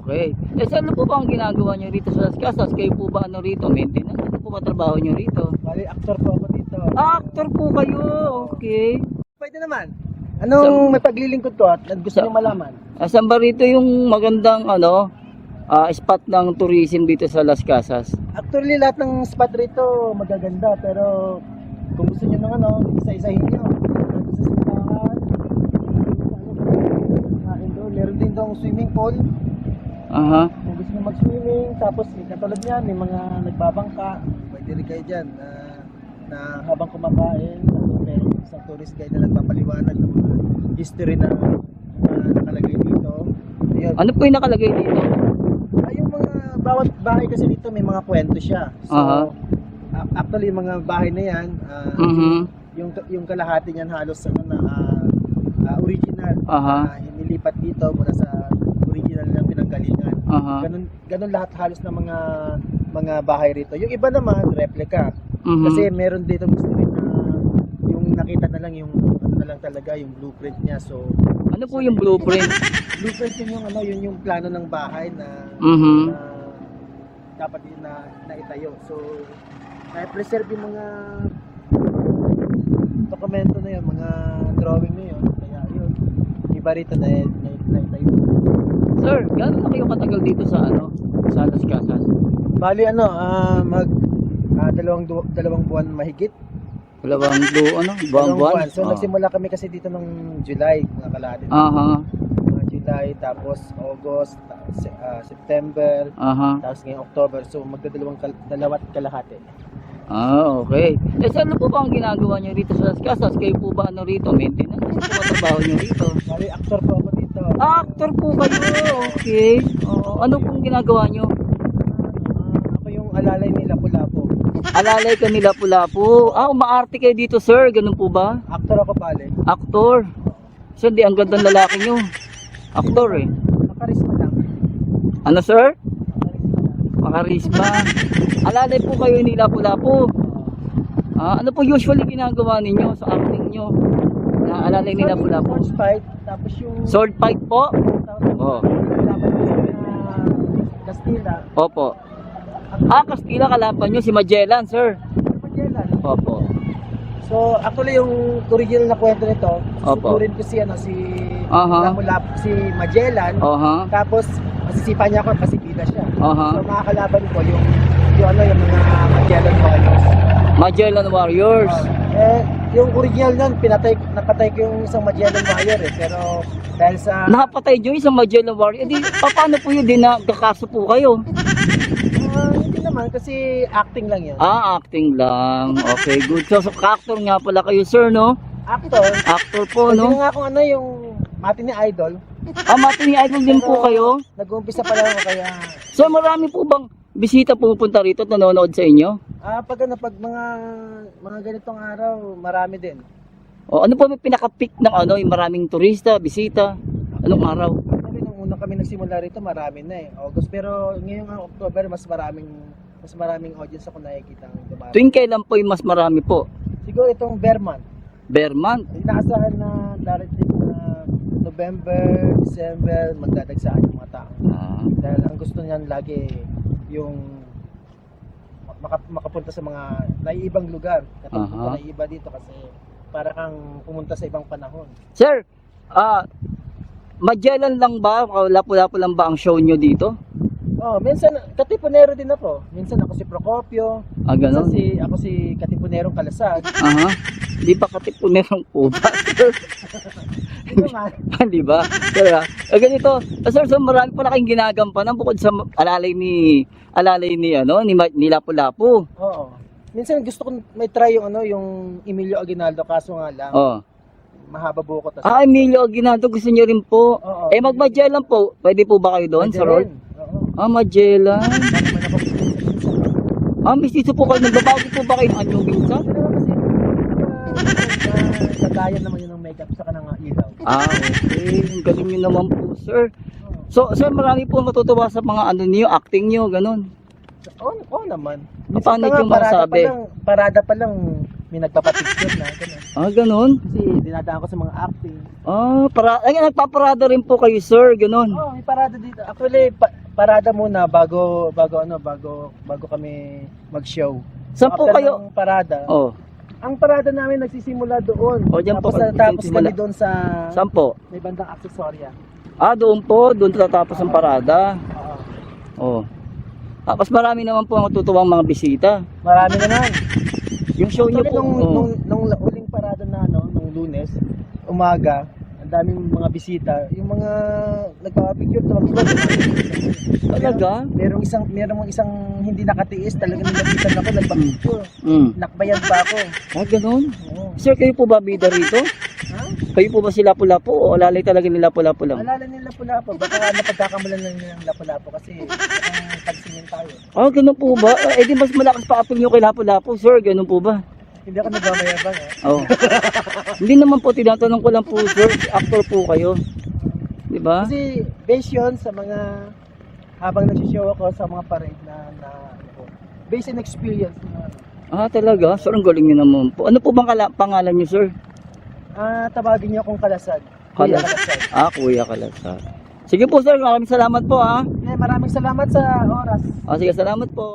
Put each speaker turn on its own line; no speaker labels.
okay. Eh, sir, ano po ba ang ginagawa nyo rito sa Las Casas? Kayo po ba ano rito? Maintenance? Ano po ba trabaho nyo rito?
Bali, actor po ako dito.
Actor po kayo, okay.
Pwede naman. Anong may paglilingkod ko at gusto nyo malaman?
Saan ba rito yung magandang ano, spot ng tourism dito sa Las Casas?
Actually, lahat ng spot rito magaganda. Pero kung gusto nyo ng ano, isa-isahin nyo. Dito sa simbahan. Meron din dong swimming pool.
Aha.
Kung gusto nyo mag-swimming, tapos katulad niyan, may mga nagbabangka. Pwede rin kayo dyan na habang kumakain, meron isang tourist guide na nagpapaliwanag ng mga history na nakalagay dito. Ayun.
Ano po yung nakalagay dito?
Yung mga bawat bahay kasi dito may mga kwento siya. So, actually yung mga bahay na yan, yung kalahati niyan halos ano na original. Inilipat dito mula sa original na pinanggalingan. Ganun lahat halos ng mga bahay rito. Yung iba naman replica. Kasi meron dito gusto rin na yung nakita na lang yung ano na lang talaga yung blueprint niya. So
ano po yung blueprint?
Blueprint yun yung ano, yun yung plano ng bahay na, na dapat din na itayo. So na-preserve yung mga dokumento na yun, mga drawing na yun. Kaya yun, iba rito na itayo.
Sir, gano'n na kayo katagal dito sa ano, sa Las Casas?
Bali ano, dalawang buwan mahigit.
Buwan?
So nagsimula kami kasi dito nung July, mga kalahati. July, tapos August, September, tapos ngayong October. So dalawat kalahati.
Okay. Eh, sir, ano po ba ang ginagawa nyo rito sa Las Casas? Kayo po ba ano rito? Maintenance? Ano po ba trabaho nyo rito?
Bali, actor po ako dito.
Actor po kayo, okay. Ano pong ginagawa nyo?
Ako yung alalay ni Lapu-Lapu.
Alalay ka nila Lapu-Lapu. Umaarte kayo dito, sir. Ganun po ba?
Actor ako pala.
Actor. Sir, di ang gandang lalaki nyo. Actor eh.
Makarisma lang.
Ano, sir? Makarisma. Alalay po kayo ni Lapu-Lapu. Ano po usually ginagawa ninyo sa acting nyo? Na alalay ni Lapu-Lapu?
Sword fight. Tapos yung...
Sword fight po? Oo.
Castilla.
Opo. Castilla kalaban nyo, si Magellan, sir.
Magellan.
Opo.
So, actually yung original na kwento nito, susurin ko si Lapu-Lapu, si Magellan. Tapos masisipa niya ako kasi bida siya. So, makakalaban ko yung mga Magellan Warriors.
Magellan Warriors.
Yung original nun, napatay ko yung isang Magellan Warrior eh. Pero dahil sa...
Nakapatay nyo isang Magellan Warrior? Di, paano po yun? Di nagkakaso po kayo?
Hindi naman, kasi acting lang yun.
Acting lang. Okay, good. So, actor nga pala kayo, sir, no?
Actor?
Actor po, no?
Hindi nga akong ano, yung Matinee Idol.
Matinee Idol din po kayo?
Nag-uumpisa pa lang ako kaya...
So, marami po bang bisita pupunta rito at nanonood sa inyo?
Pag mga ganitong araw, marami din.
Ano po may pinaka-peak ng ano, yung maraming turista, bisita? Anong araw?
Nung una kami nagsimula rito, marami na eh. August, pero ngayong October, mas maraming audience ako nakikita.
Tuwing kailan po yung mas marami po?
Siguro itong Bear Month.
Bear Month?
Inaasahan na darating na November, December, magdadagsaan yung mga tao. Dahil ang gusto niyan lagi yung makapunta sa mga naiibang lugar. Katulad naiiba dito kasi para kang pumunta sa ibang panahon.
Sir, Magellan lang ba? Lapu-Lapu lang ba ang show nyo dito?
Minsan Katipunero din ako. Minsan ako si Procopio.
Ganun?
Minsan ako si Katipunerong Kalasag.
Di ba Katipunerong po ba? Di ba? Ganito, sir, so marami pa na kayong ginagampanan bukod sa alalay ni Lapu-Lapu.
Oo. Minsan gusto ko may try yung Emilio Aguinaldo, kaso nga lang. Mahaba buko tas.
Emilio Aguinaldo gusto niyo rin po. Mag-Magellan po. Pwede po ba kayo doon sa road? Magellan. Mestizo po kayo. Nagbabago po ba kayo ng anyo minsan?
Lagayan naman yun ng makeup sa kanang ilaw.
Okay. Galing nyo naman po, sir. So, sir, marami po matutuwa sa mga niyo, acting nyo, ganun.
Oo naman.
Paano yung masabi?
Parada pa lang, may nagpapapicture na, gano'n.
Ah, ganun?
Kasi dinadaan ko sa mga acting.
Ah, ay, nagpaparada rin po kayo, sir, ganun.
Oh, may parada dito. Actually, parada muna bago kami mag-show.
Saan po
After
kayo?
ng parada.
Oh,
Ang parada namin nagsisimula doon.
Oh, dyan po
Tapos
nagsisimula.
kami doon sa
saan po?
may bandang aksesorya.
Ah, doon po, doon tatapos ang parada.
Oo.
Oh. Tapos marami naman po ang tutuwang mga bisita.
Marami naman.
Yung show niyo
Actually,
po.
nung uling parada na nung Lunes, umaga, ang daming mga bisita. Yung mga nagpapapicture tuwag-tuwag.
Talaga?
Merong isang hindi nakatiis, talagang nilapitan ako, nagpapicture. Nakbayan pa ako.
Ah, ganun?
Oo.
Sir, kayo po ba bida rito?
Ha?
Kayo po ba si Lapu-Lapu o alalay talaga ni Lapu-Lapu lang?
Alala nila Lapu-Lapu. Baka napagkakamulan lang nila ng Lapu-Lapu kasi ang pagsingin tayo.
Ah, ganun po ba? Eh di mas malakas pa apil nyo kay Lapu-Lapu, sir. Ganun po ba?
Hindi ako nagmamayabang ha.
Oh. Hindi naman po, tinatanong ko lang po, sir. Actor po kayo. Di ba?
Kasi based yun sa mga habang nagsishow ako sa mga parade na based on experience na
Ah, talaga? Sir, ang galing nyo naman po. Ano po bang pangalan nyo, sir?
tawagin niyo akong Kalasag. Kuya
Kalas.
Kalasag.
Ah, Kuya Kalasag. Sige po, sir. Maraming salamat po, ah.
Maraming salamat sa oras.
Ah, sige, salamat po.